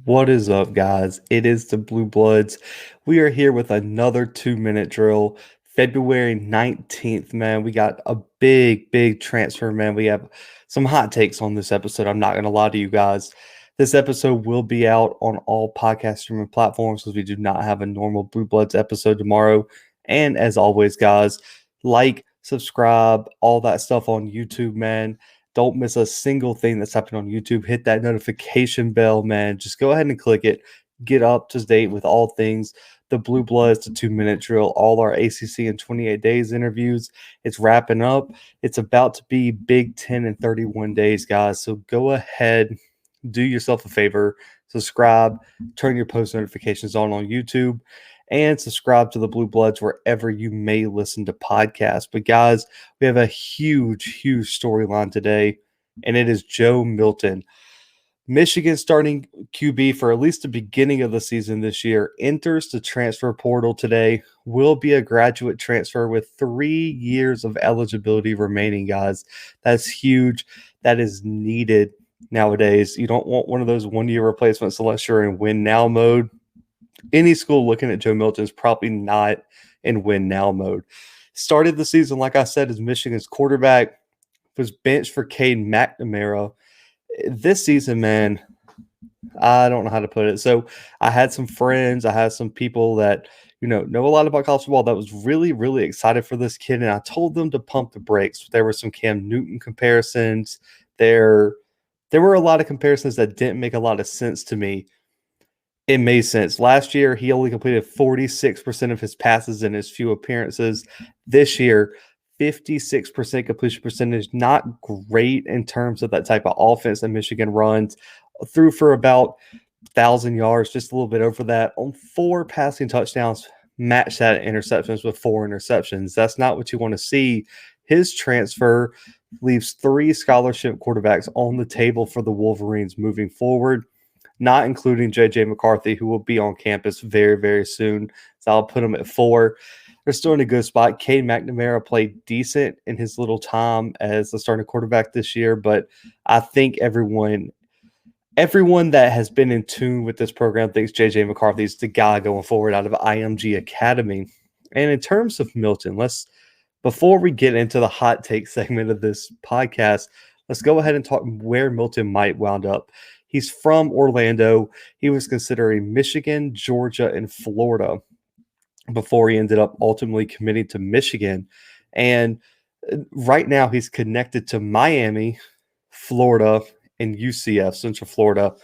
What is up, guys? It is the Bluebloods. We are here with another 2-minute drill. February 19th, man. We got a big transfer, man. We have some hot takes on this episode. I'm not going to lie to you guys. This episode will be out on all podcast streaming platforms because we do not have a normal Blue Bloods episode tomorrow. And as always, guys, like, subscribe, all that stuff on YouTube, man. Don't miss a single thing that's happening on YouTube. Hit that notification bell, man. Just go ahead and click it. Get up to date with all things the Blue Bloods, the 2-minute drill, all our ACC in 28 days interviews. It's wrapping up. It's about to be Big 10 in 31 days, guys. So go ahead, do yourself a favor, subscribe, turn your post notifications on YouTube, and subscribe to the Blue Bloods wherever you may listen to podcasts. But guys, we have a huge storyline today, and it is Joe Milton. Michigan starting QB for at least the beginning of the season this year enters the transfer portal today, will be a graduate transfer with 3 years of eligibility remaining, guys. That's huge. That is needed nowadays. You don't want one of those 1-year replacements unless you're in win now mode. Any school looking at Joe Milton is probably not in win now mode. Started the season, like I said, as Michigan's quarterback, was benched for Cade McNamara. This season, man, I don't know how to put it. So I had some friends, I had some people that, know a lot about college football that was really excited for this kid. And I told them to pump the brakes. There were some Cam Newton comparisons. There were a lot of comparisons that didn't make a lot of sense to me. It made sense. Last year, he only completed 46% of his passes in his few appearances. This year, 56% completion percentage. Not great in terms of that type of offense that Michigan runs. Threw for about 1,000 yards, just a little bit over that, on 4 passing touchdowns. Match that interceptions with 4 interceptions. That's not what you want to see. His transfer leaves 3 scholarship quarterbacks on the table for the Wolverines moving forward, not including J.J. McCarthy, who will be on campus very soon. So I'll put him at 4. They're still in a good spot. Cade McNamara played decent in his little time as the starting quarterback this year, but I think everyone that has been in tune with this program thinks J.J. McCarthy is the guy going forward out of IMG Academy. And in terms of Milton, before we get into the hot take segment of this podcast, let's go ahead and talk where Milton might wound up. He's from Orlando. He was considering Michigan, Georgia, and Florida before he ended up ultimately committing to Michigan. And right now he's connected to Miami, Florida, and UCF, Central Florida.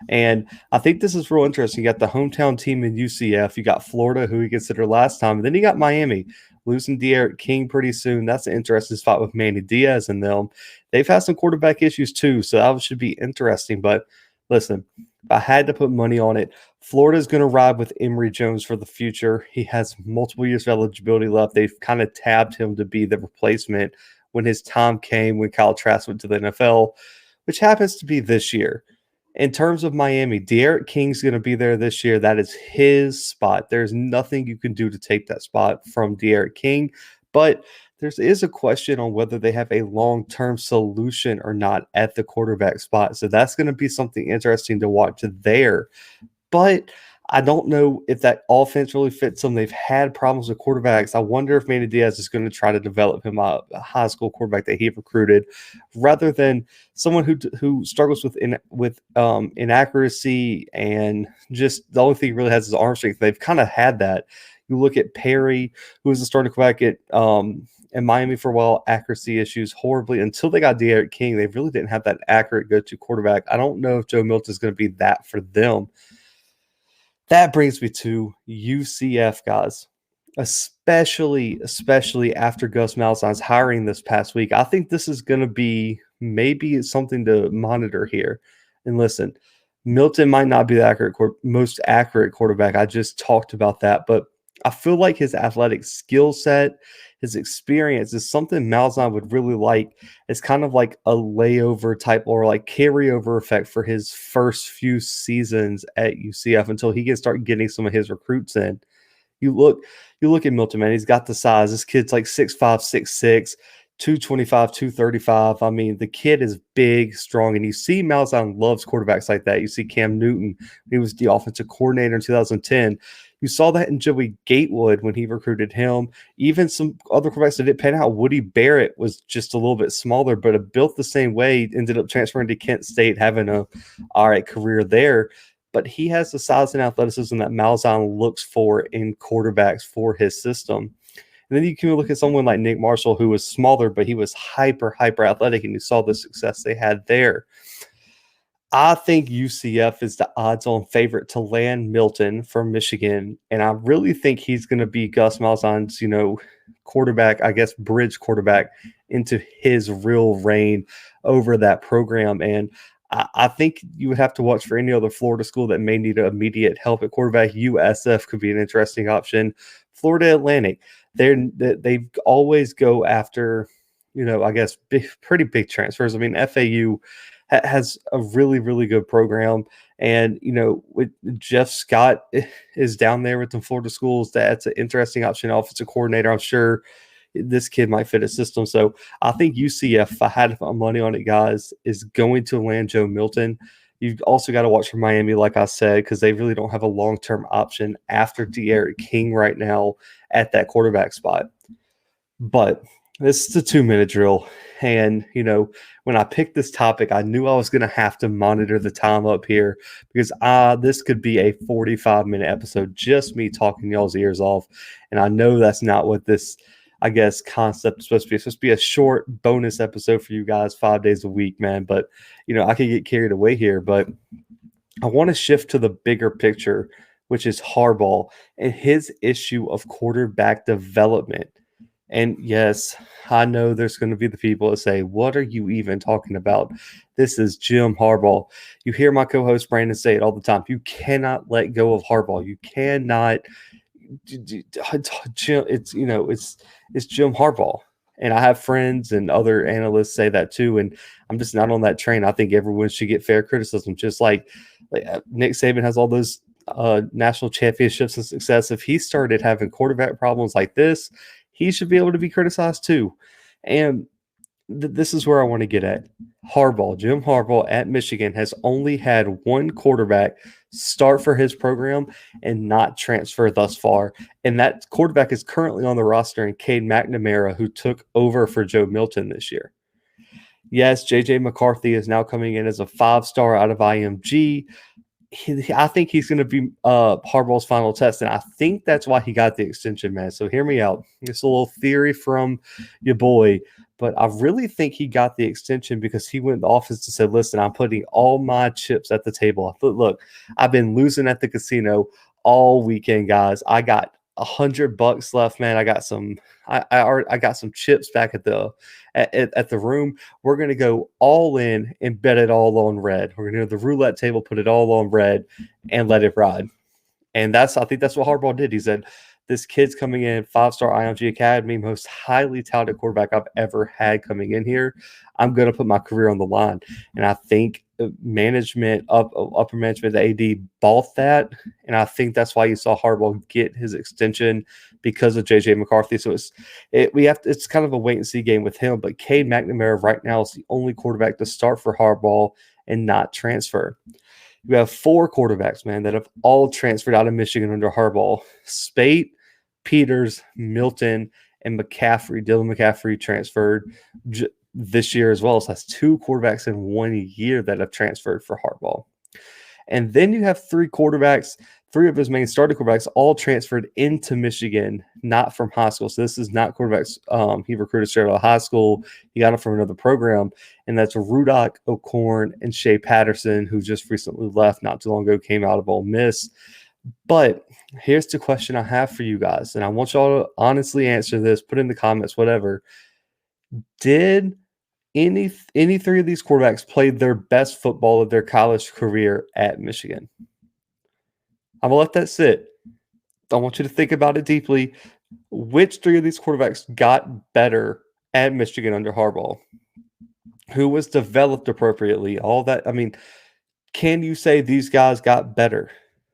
And I think this is real interesting. You got the hometown team in UCF. You got Florida, who he considered last time. And then you got Miami, losing D'Eriq King pretty soon. That's an interesting spot with Manny Diaz and them. They've had some quarterback issues too, so that should be interesting. But listen, if I had to put money on it, Florida's going to ride with Emory Jones for the future. He has multiple years of eligibility left. They've kind of tabbed him to be the replacement when his time came when Kyle Trask went to the NFL, which happens to be this year. In terms of Miami, D'Eriq King's going to be there this year. That is his spot. There's nothing you can do to take that spot from D'Eriq King, but there is a question on whether they have a long-term solution or not at the quarterback spot. So that's going to be something interesting to watch there. But I don't know if that offense really fits them. They've had problems with quarterbacks. I wonder if Manny Diaz is going to try to develop him a high school quarterback that he recruited, rather than someone who struggles with inaccuracy and just the only thing he really has is arm strength. They've kind of had that. You look at Perry, who was the starting quarterback in Miami for a while, accuracy issues horribly until they got D'Eriq King. They really didn't have that accurate go-to quarterback. I don't know if Joe Milton is going to be that for them. That brings me to UCF, guys, especially after Gus Malzahn's hiring this past week. I think this is going to be maybe something to monitor here. And listen, Milton might not be the most accurate quarterback. I just talked about that, but I feel like his athletic skill set, his experience is something Malzahn would really like. It's kind of like a layover type or like carryover effect for his first few seasons at UCF until he can start getting some of his recruits in. You look at Milton, man. He's got the size. This kid's like 6'5", 6'6", 225, 235. I mean, the kid is big, strong, and you see Malzahn loves quarterbacks like that. You see Cam Newton, he was the offensive coordinator in 2010. You saw that in Joey Gatewood when he recruited him. Even some other quarterbacks that didn't pan out. Woody Barrett was just a little bit smaller, but built the same way, ended up transferring to Kent State, having a all right career there. But he has the size and athleticism that Malzahn looks for in quarterbacks for his system. And then you can look at someone like Nick Marshall, who was smaller, but he was hyper athletic, and you saw the success they had there. I think UCF is the odds-on favorite to land Milton from Michigan, and I really think he's going to be Gus Malzahn's, quarterback, I guess, bridge quarterback into his real reign over that program. And I think you would have to watch for any other Florida school that may need immediate help at quarterback. USF could be an interesting option. Florida Atlantic, they always go after, I guess, pretty big transfers. I mean, FAU has a really good program, and with Jeff Scott is down there with the Florida schools. That's an interesting option. Offensive coordinator, I'm sure this kid might fit a system. So I think UCF, if I had money on it, guys, is going to land Joe Milton. You've also got to watch for Miami, like I said, because they really don't have a long-term option after De'Aaron King right now at that quarterback spot. But this is a 2-minute drill. And, when I picked this topic, I knew I was going to have to monitor the time up here because this could be a 45-minute episode, just me talking y'all's ears off. And I know that's not what this, I guess, concept is supposed to be. It's supposed to be a short bonus episode for you guys 5 days a week, man. But, I could get carried away here. But I want to shift to the bigger picture, which is Harbaugh and his issue of quarterback development. And yes, I know there's going to be the people that say, what are you even talking about? This is Jim Harbaugh. You hear my co-host Brandon say it all the time. You cannot let go of Harbaugh. You cannot. It's Jim Harbaugh. And I have friends and other analysts say that too. And I'm just not on that train. I think everyone should get fair criticism, just like Nick Saban has all those national championships and success. If he started having quarterback problems like this, he should be able to be criticized too. And this is where I want to get at. Jim Harbaugh at Michigan has only had one quarterback start for his program and not transfer thus far. And that quarterback is currently on the roster in Cade McNamara, who took over for Joe Milton this year. Yes, J.J. McCarthy is now coming in as a 5-star out of IMG. I think he's going to be Harbaugh's final test, and I think that's why he got the extension, man. So hear me out. It's a little theory from your boy, but I really think he got the extension because he went in the office and said, listen, I'm putting all my chips at the table. Look, I've been losing at the casino all weekend, guys. I got $100 left, man. I got some. I got some chips back at the room. We're gonna go all in and bet it all on red. We're gonna do the roulette table, put it all on red, and let it ride. And I think that's what Harbaugh did. He said, this kid's coming in, 5-star IMG Academy, most highly touted quarterback I've ever had coming in here. I'm going to put my career on the line. And I think management, upper management, the AD bought that. And I think that's why you saw Harbaugh get his extension because of J.J. McCarthy. So it's kind of a wait and see game with him. But Cade McNamara right now is the only quarterback to start for Harbaugh and not transfer. You have 4 quarterbacks, man, that have all transferred out of Michigan under Harbaugh. Spate, Peters, Milton, and McCaffrey. Dylan McCaffrey transferred this year as well. So that's 2 quarterbacks in 1 year that have transferred for Harbaugh. And then you have 3 quarterbacks, 3 of his main starting quarterbacks all transferred into Michigan, not from high school. So this is not quarterbacks he recruited straight out of high school. He got them from another program. And that's Rudock, O'Korn, and Shea Patterson, who just recently left not too long ago, came out of Ole Miss. But here's the question I have for you guys, and I want y'all to honestly answer this. Put in the comments, whatever. Did any 3 of these quarterbacks play their best football of their college career at Michigan? I'm going to let that sit. I want you to think about it deeply. Which 3 of these quarterbacks got better at Michigan under Harbaugh? Who was developed appropriately? All that. I mean, can you say these guys got better?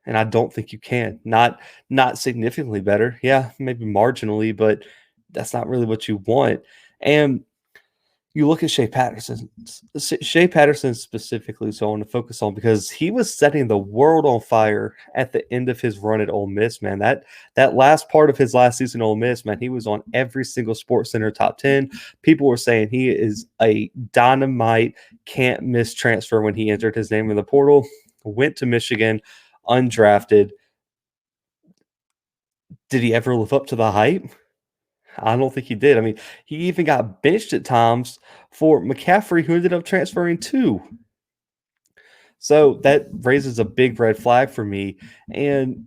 And I don't think you can. Not significantly better. Yeah, maybe marginally, but that's not really what you want. And you look at Shea Patterson specifically, so I want to focus on because he was setting the world on fire at the end of his run at Ole Miss, man. That last part of his last season at Ole Miss, man, he was on every single Sports Center top 10. People were saying he is a dynamite, can't miss transfer when he entered his name in the portal, went to Michigan, undrafted. Did he ever live up to the hype? I don't think he did. I mean, he even got benched at times for McCaffrey, who ended up transferring too. So that raises a big red flag for me. And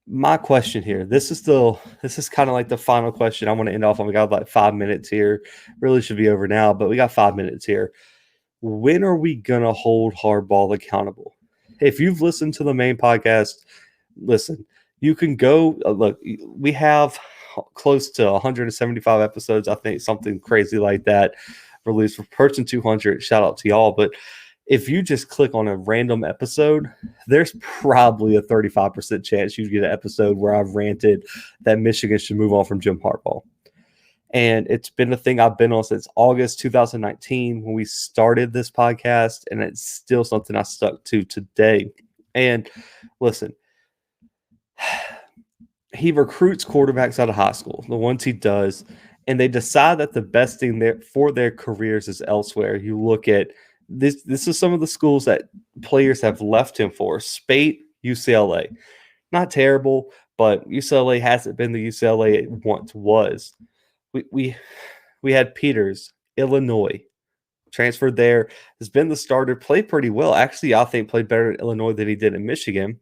my question here. This is kind of like the final question I want to end off on. We got like 5 minutes here. Really should be over now, but we got 5 minutes here. When are we gonna hold Harbaugh accountable? If you've listened to the main podcast, listen. You can go look. We have close to 175 episodes. I think something crazy like that released for Person 200. Shout out to y'all. But if you just click on a random episode, there's probably a 35% chance you get an episode where I've ranted that Michigan should move on from Jim Harbaugh. And it's been a thing I've been on since August 2019 when we started this podcast, and it's still something I stuck to today. And listen, he recruits quarterbacks out of high school, the ones he does, and they decide that the best thing there for their careers is elsewhere. You look at this is some of the schools that players have left him for. Spate, UCLA. Not terrible, but UCLA hasn't been the UCLA it once was. We had Peters, Illinois, transferred there, has been the starter, played pretty well. Actually, I think played better in Illinois than he did in Michigan.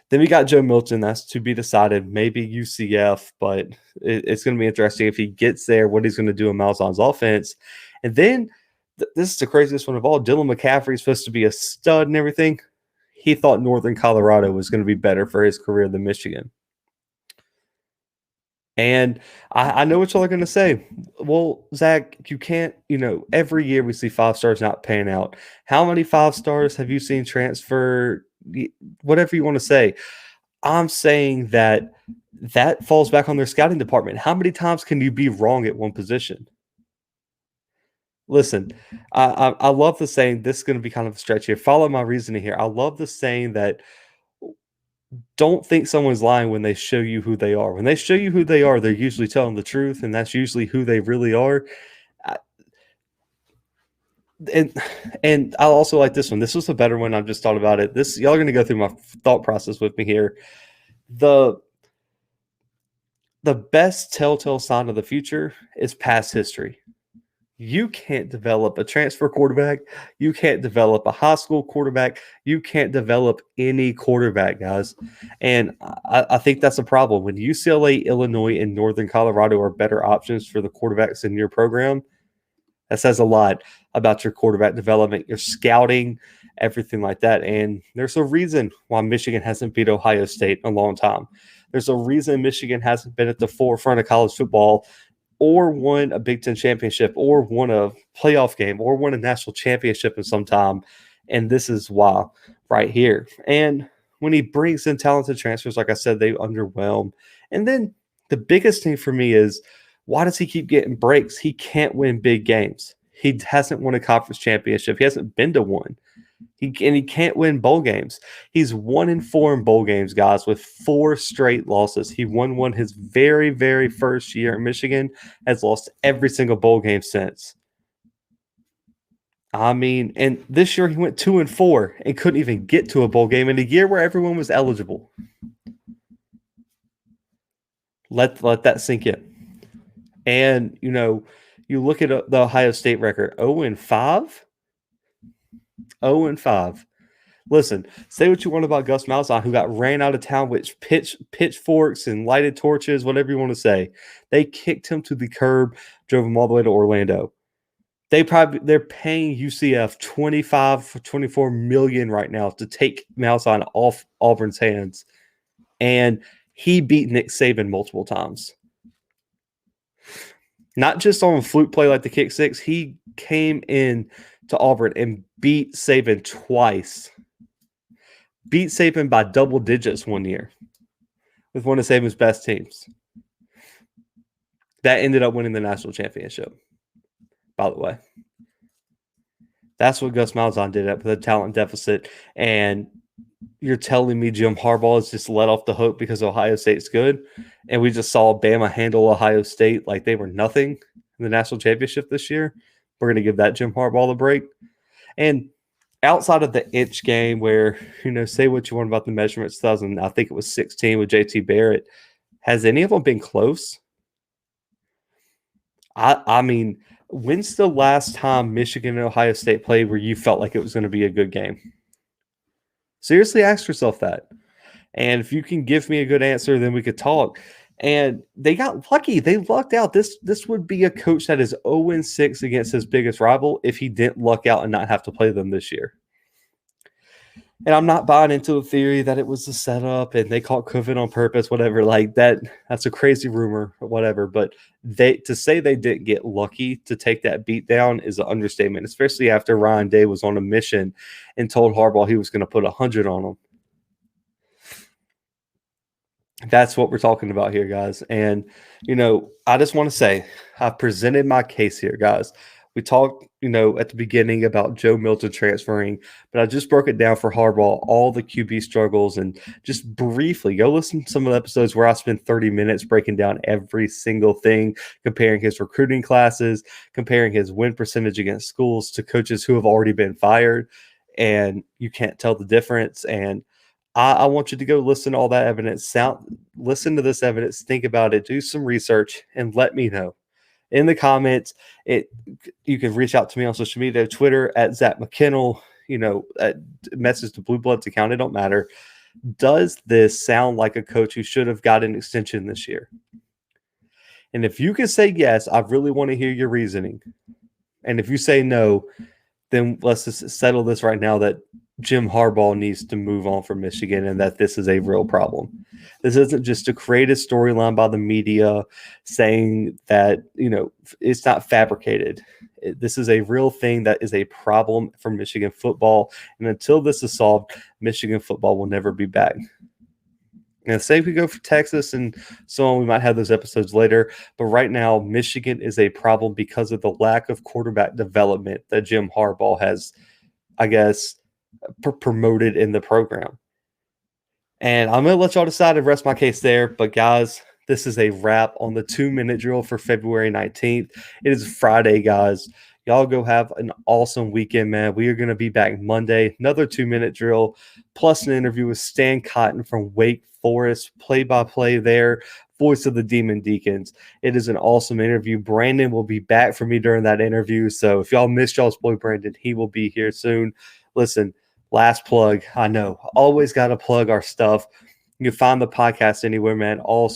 Then we got Joe Milton. That's to be decided. Maybe UCF, but it's going to be interesting if he gets there, what he's going to do in Malzahn's offense. And then this is the craziest one of all. Dylan McCaffrey is supposed to be a stud and everything. He thought Northern Colorado was going to be better for his career than Michigan. And I know what y'all are going to say. Well, Zach, you can't, every year we see 5 stars not paying out. How many 5 stars have you seen transfer? Whatever you want to say. I'm saying that falls back on their scouting department. How many times can you be wrong at one position? Listen, I love the saying, this is going to be kind of a stretch here. Follow my reasoning here. I love the saying that don't think someone's lying when they show you who they are. When they show you who they are, they're usually telling the truth, and that's usually who they really are. And I also like this one. This was a better one. I've just thought about it. Y'all are going to go through my thought process with me here. The best telltale sign of the future is past history. You can't develop a transfer quarterback. You can't develop a high school quarterback. You can't develop any quarterback, guys. And I think that's a problem. When UCLA, Illinois, and Northern Colorado are better options for the quarterbacks in your program, that says a lot about your quarterback development, your scouting, everything like that. And there's a reason why Michigan hasn't beat Ohio State in a long time. There's a reason Michigan hasn't been at the forefront of college football or won a Big Ten championship or won a playoff game or won a national championship in some time. And this is why right here. And when he brings in talented transfers, like I said, they underwhelm. And then the biggest thing for me is, why does he keep getting breaks? He can't win big games. He hasn't won a conference championship. He hasn't been to one. He can't win bowl games. He's 1-4 in bowl games, guys, with 4 straight losses. He won one his very, very first year in Michigan, has lost every single bowl game since. I mean, and this year he went 2-4 and couldn't even get to a bowl game in a year where everyone was eligible. Let that sink in. And, you look at the Ohio State record, 0-5. 0-5. Listen, say what you want about Gus Malzahn, who got ran out of town with pitchforks and lighted torches, whatever you want to say. They kicked him to the curb, drove him all the way to Orlando. They're paying UCF $24 million right now to take Malzahn off Auburn's hands, and he beat Nick Saban multiple times. Not just on a fluke play like the kick six, he came in to Auburn and beat Saban twice. Beat Saban by double digits one year with one of Saban's best teams. That ended up winning the national championship. by the way. That's what Gus Malzahn did with a talent deficit. And you're telling me Jim Harbaugh is just let off the hook because Ohio State's good, and we just saw Bama handle Ohio State like they were nothing in the national championship this year. We're going to give that Jim Harbaugh the break. And outside of the inch game where, say what you want about the measurements, I think it was 16 with JT Barrett, has any of them been close? I mean, when's the last time Michigan and Ohio State played where you felt like it was going to be a good game? Seriously, ask yourself that. And if you can give me a good answer, then we could talk. And they got lucky. They lucked out. This would be a coach that is 0-6 against his biggest rival if he didn't luck out and not have to play them this year. And I'm not buying into the theory that it was a setup and they caught COVID on purpose, whatever. Like that's a crazy rumor or whatever. But to say they didn't get lucky to take that beat down is an understatement, especially after Ryan Day was on a mission and told Harbaugh he was going to put 100 on him. That's what we're talking about here, guys. And, I just want to say I've presented my case here, guys. We talked, at the beginning about Joe Milton transferring, but I just broke it down for Harbaugh, all the QB struggles, and just briefly go listen to some of the episodes where I spent 30 minutes breaking down every single thing, comparing his recruiting classes, comparing his win percentage against schools to coaches who have already been fired, and you can't tell the difference. And I want you to go listen to all that evidence, listen to this evidence, think about it, do some research, and let me know. In the comments, you can reach out to me on social media, Twitter at Zach McKinnell, message to Bluebloods account, it don't matter. Does this sound like a coach who should have got an extension this year? And if you can say yes, I really want to hear your reasoning. And if you say no, then let's just settle this right now that Jim Harbaugh needs to move on from Michigan and that this is a real problem. This isn't just a creative storyline by the media saying that, it's not fabricated. This is a real thing that is a problem for Michigan football. And until this is solved, Michigan football will never be back. And say we go for Texas and so on, we might have those episodes later. But right now, Michigan is a problem because of the lack of quarterback development that Jim Harbaugh has, I guess, promoted in the program. And I'm going to let y'all decide and rest my case there. But guys, this is a wrap on the 2-minute drill for February 19th. It is Friday, guys. Y'all go have an awesome weekend, man. We are going to be back Monday. Another 2-minute drill, plus an interview with Stan Cotton from Wake Forest, play-by-play there, voice of the Demon Deacons. It is an awesome interview. Brandon will be back for me during that interview. So if y'all missed y'all's boy Brandon, he will be here soon. Listen, last plug. I know, always got to plug our stuff. You can find the podcast anywhere, man. All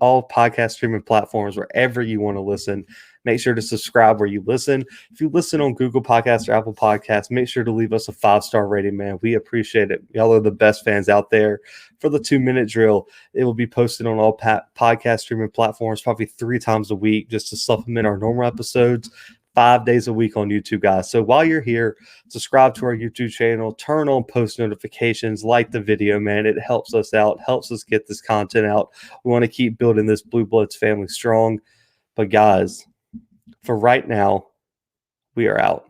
podcast streaming platforms, wherever you want to listen. Make sure to subscribe where you listen. If you listen on Google Podcasts or Apple Podcasts, make sure to leave us a 5-star rating, man. We appreciate it. Y'all are the best fans out there. For the 2-minute drill, it will be posted on all podcast streaming platforms probably 3 times a week just to supplement our normal episodes. 5 days a week on YouTube, guys. So while you're here, subscribe to our YouTube channel, turn on post notifications, like the video, man. It helps us out, helps us get this content out. We want to keep building this Bluebloods family strong. But guys, for right now, we are out.